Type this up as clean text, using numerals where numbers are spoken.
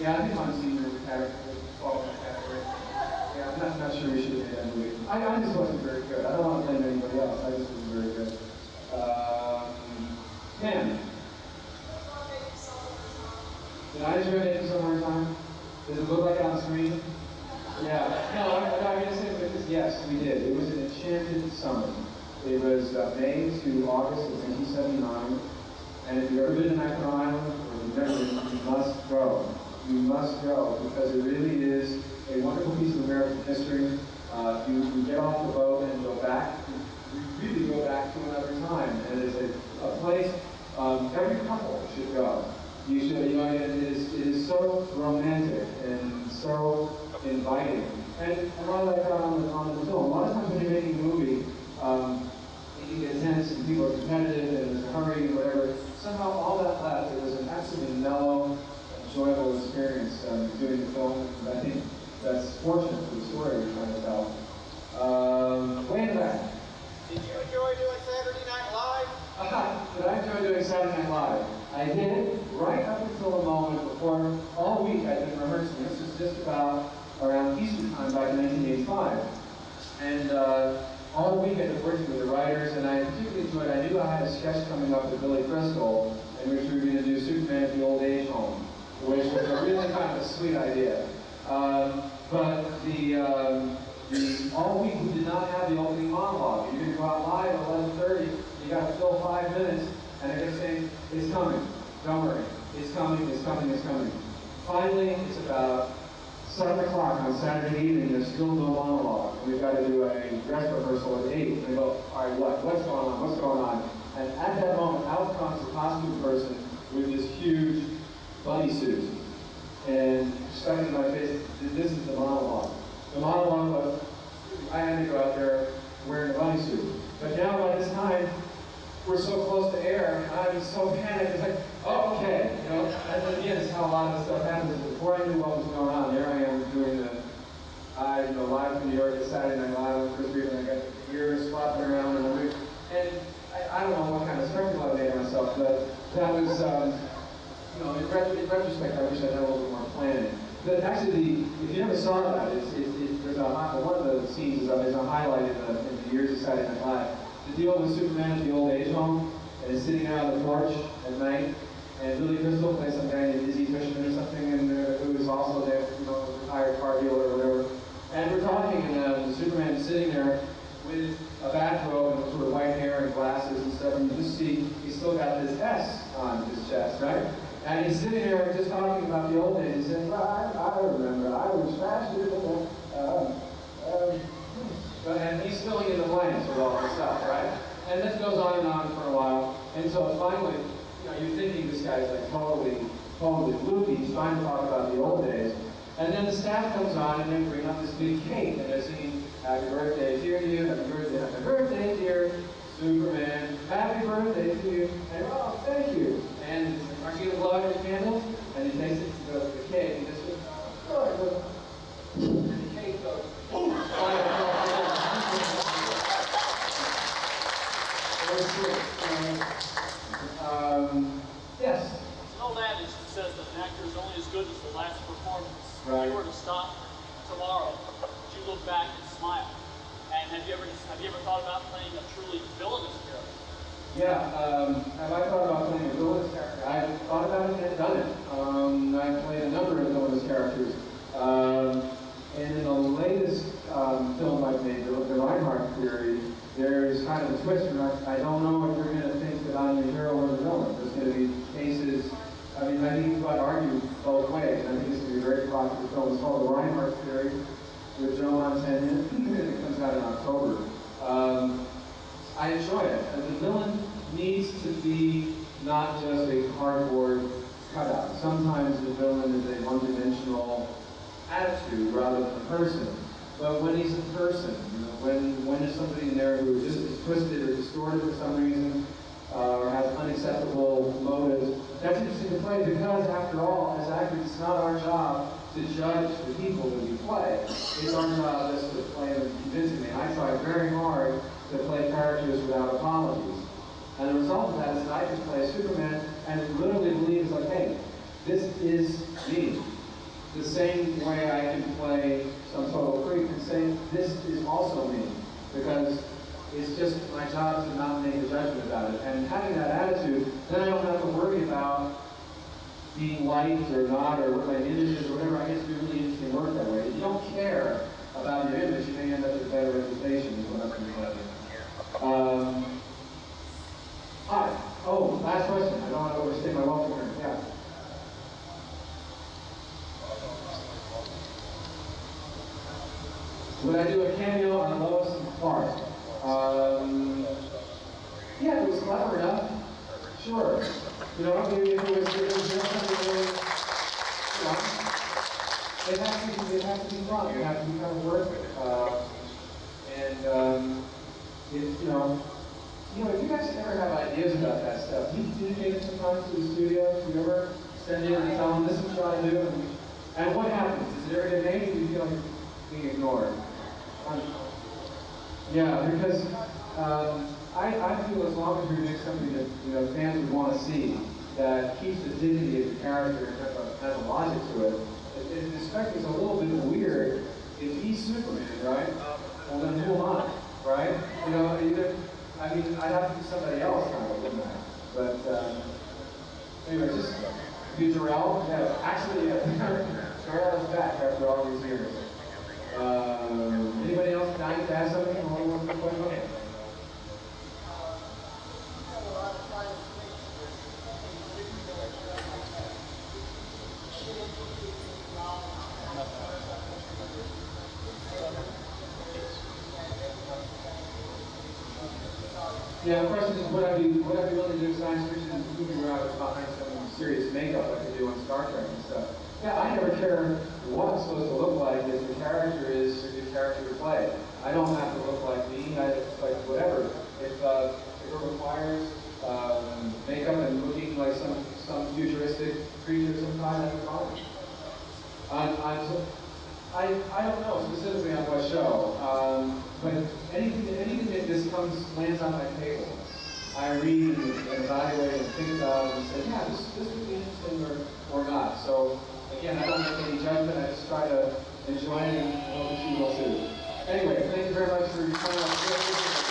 Yeah, I think Monty would fall in that category. Yeah, I'm not sure we should have made that movie. I just wasn't very good. I don't want to blame anybody else. I just wasn't very good. Pam, did I enjoy Making Summer Time? Does it look like it on screen? Yeah. No, I'm going to say because yes, we did. It was an enchanted summer. It was May to August of 1979. And if you've ever been to Mackinac Island, or you've never been, you must go. You must go because it really is a wonderful piece of American history. You get off the boat and go back. You really go back to another time, and it's a place every couple should go. You should, it is so romantic and so inviting. And a lot of that got on the film. A lot of times when you're making a movie, it can get tense and people are competitive and there's a hurry and whatever. Somehow all that left. It was an absolutely mellow, enjoyable experience doing the film. And I think that's fortunate for the story we're trying to tell. Way in the back. Did you enjoy doing Saturday Night Live? Did I enjoy doing Saturday Night Live? I did, right up until the moment before, all week I'd been rehearsing. This was just about around Easter time back in 1985. And all week I'd been working with the writers, and I particularly enjoyed, I knew I had a sketch coming up with Billy Crystal, in which we were going to do Superman at the Old Age Home, which was a really kind of a sweet idea. But all week we did not have the opening monologue. You're going to go out live at 11:30, you got to fill 5 minutes, and I kept saying, it's coming, don't worry, it's coming, it's coming, it's coming. Finally, it's about 7 o'clock on Saturday evening, there's still no monologue. We've got to do a dress rehearsal at 8. And they go, all right, what's going on, what's going on? And at that moment, out comes the costume person with this huge bunny suit. And stuck in my face, this is the monologue. The monologue was, I had to go out there wearing a bunny suit. But now by this time, we're so close to air, I'm so panicked, it's like, oh, okay, and then again, it's how a lot of stuff happens. Before I knew what was going on, there I am doing the, live from New York at Saturday Night Live, first week, and I got the ears flopping around, and I don't know what kind of spectacle I made of myself, but that was, in retrospect, I wish I had a little bit more planning. But actually, if you never saw that, there's one of the scenes is a highlight in the years of Saturday Night Live. The deal with Superman at the Old Age Home, and is sitting there on the porch at night, and Billy Crystal plays some guy named Izzy Fishman or something, and who is also there, retired car dealer or whatever. And we're talking, and Superman is sitting there with a bathrobe and sort of white hair and glasses and stuff, and you just see he's still got this S on his chest, right? And he's sitting there just talking about the old days. He's saying, well, I remember, I was faster than and he's filling in the blanks with all this stuff, right? And this goes on and on for a while. And so finally, you're thinking this guy's like totally loopy. He's trying to talk about the old days. And then the staff comes on and they bring up this big cake and they're singing, happy birthday dear to you, happy birthday dear Superman, happy birthday to you, and oh, thank you. And aren't you going to blow out your candles? And he takes it to the cake and just goes, oh, and the cake goes, boom, flying across the room. Yes? There's an old adage that says that an actor is only as good as the last performance. Right. If you were to stop tomorrow, would you look back and smile? And have you ever thought about playing a truly villainous character? Yeah, have I thought about playing a villainous character? I've thought about it and done it. I've played a number of villainous characters. And in the latest film I've made, the Reinhardt Theory, there's kind of a twist where I don't know if you're going to think that I'm the hero or the villain. There's going to be cases, I think you might argue both ways. I think this is going to be a very popular film. It's called The Reinhardt Theory with Joe Montana, and it comes out in October. I enjoy it. And the villain needs to be not just a cardboard cutout. Sometimes the villain is a one-dimensional attitude rather than a person. But when he's a person, when there's somebody in there who just is twisted or distorted for some reason, or has unacceptable motives, that's interesting to play because, after all, as actors, it's not our job to judge the people that we play. It's our job just to play them convincingly. I try very hard to play characters without apologies. And the result of that is that I can play Superman and literally believe, like, hey, this is me. the same way I can play some total freak and say, this is also me. Because it's just my job to not make a judgment about it. And having that attitude, then I don't have to worry about being liked or not, or what my image is, or whatever. I get to do really interesting work that way. If you don't care about your image, you may end up with a better reputation, is what I'm going to tell you. Hi. Oh, last question. I don't want to overstay my welcome here. Yeah. Would I do a cameo on Lois and Clark? Yeah, if it was clever enough. Sure. You know, maybe if it was something really, you know, it has to be fun. It has to be kind of worth it. If if you guys ever have ideas about that stuff, you communicate it sometimes to the studio. Do you ever send in and tell them this is what I do? And what happens? Is it ever get made? Or do you feel like being ignored? Yeah, because I feel as long as we make something that fans would want to see, that keeps the dignity of the character and has a logic to it. Especially it's a little bit weird if he's Superman, right? Well then who am I, right? I'd have to be somebody else kind of, wouldn't I? But anyway, just do Jarrell. Yeah, actually, Jarrell is back after all these years. Anybody else dying to ask something? Okay. Yeah, the question is, would I be willing to do science fiction in a movie where I was behind some serious makeup like they do on Star Trek and stuff? Yeah, I never care what it's supposed to look like if the character is a good character to play. I don't have to look like me, like whatever. If it requires makeup and looking like some futuristic creature sometime, that's fine. I don't know specifically on what show, but anything that just lands on my table, I read and evaluate and think about and say, yeah, this would be interesting or not. So again, I don't make any judgment. I just try to enjoy it and hope that you will too. Anyway, thank you very much for coming out.